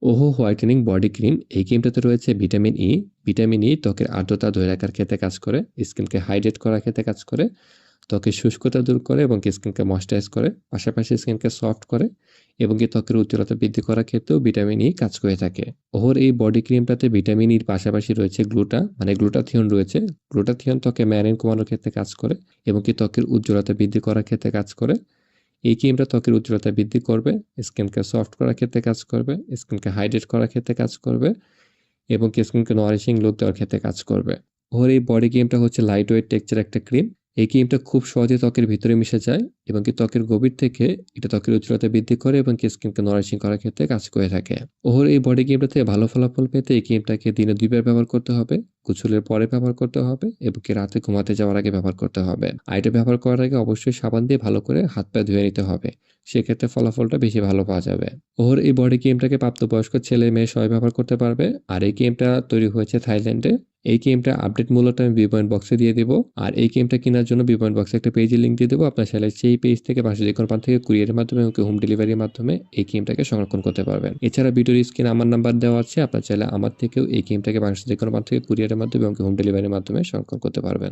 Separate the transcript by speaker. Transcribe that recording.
Speaker 1: ওহো whitening body cream, এই ক্রিমটাতে রয়েছে ভিটামিন ই। ভিটামিন ই ত্বকের আর্দ্রতা ধরে রাখার ক্ষেত্রে কাজ করে, স্কিনকে হাইড্রেট করার ক্ষেত্রে কাজ করে, ত্বকের শুষ্কতা দূর করে এবং স্কিনকে ময়েশ্চারাইজ করে, পাশাপাশি স্কিনকে সফট করে এবং ত্বকের উজ্জ্বলতা বৃদ্ধি করার ক্ষেত্রেও ভিটামিন ই কাজ করে থাকে। ওহোর এই বডি ক্রিমটাতে ভিটামিন ইর পাশাপাশি রয়েছে গ্লুটাথিয়ন রয়েছে। গ্লুটাথিয়ন ত্বকে ম্যালিন কমানোর ক্ষেত্রে কাজ করে এবং ত্বকের উজ্জ্বলতা বৃদ্ধি করার ক্ষেত্রে কাজ করে। এই ক্রিমটা ত্বকের উজ্জ্বলতা বৃদ্ধি করবে, স্কিনকে সফট করার ক্ষেত্রে কাজ করবে, স্কিনকে হাইড্রেট করার ক্ষেত্রে কাজ করবে এবং স্কিনকে নারিশিং লুক দেওয়ার ক্ষেত্রে কাজ করবে। ওর এই বডি ক্রিমটা হচ্ছে লাইট ওয়েট টেক্সচার একটা ক্রিম। এই ক্রিমটা খুব সহজে ত্বকের ভিতরে মিশে যায় এবং ত্বকের গভীর থেকে এটা ত্বকের উজ্জ্বলতা বৃদ্ধি করে এবং স্কিনকে নারিশিং করার ক্ষেত্রে কাজ করে থাকে। ওর এই বডি ক্রিমটা থেকে ভালো ফলাফল পেতে এই ক্রিমটাকে দিনে 2 বার ব্যবহার করতে হবে, গোসলের পরে ব্যবহার করতে হবে এবং রাতে ঘুমাতে যাওয়ার আগে ব্যবহার করতে হবে। আর এটা ব্যবহার করার আগে অবশ্যই সাবান দিয়ে ভালো করে হাত পা ধুয়ে নিতে হবে, সেক্ষেত্রে ফলাফলটা বেশি ভালো পাওয়া যাবে। ওর এই বডি ক্রিমটাকে প্রাপ্তবয়স্ক ছেলে মেয়ে সবাই ব্যবহার করতে পারবে। আর এই ক্রিমটা তৈরি হয়েছে থাইল্যান্ডে। এই ক্রিমটা আপডেট মূল্যটা আমি বিপণন বক্সে দিয়ে দেবো। আর এই ক্রিমটা কেনার জন্য বিপণন বক্সে একটা পেজের লিঙ্ক দিয়ে দেবো। আপনার চাইলে সেই পেজ থেকে বাসা যে কোনো প্রান্ত থেকে কুরিয়ারের মাধ্যমে এবং হোম ডেলিভারির মাধ্যমে এই ক্রিমটাকে সংরক্ষণ করতে পারবেন। এছাড়া ভিডিওর স্ক্রিনে আমার নাম্বার দেওয়া আছে, আপনার চাইলে আমার থেকেও এই ক্রিমটাকে বাংলাদেশের যে কোনো প্রান্ত থেকে কুরিয়ারের মাধ্যমে এবং হোম ডেলিভারির মাধ্যমে সংরক্ষণ করতে পারবেন।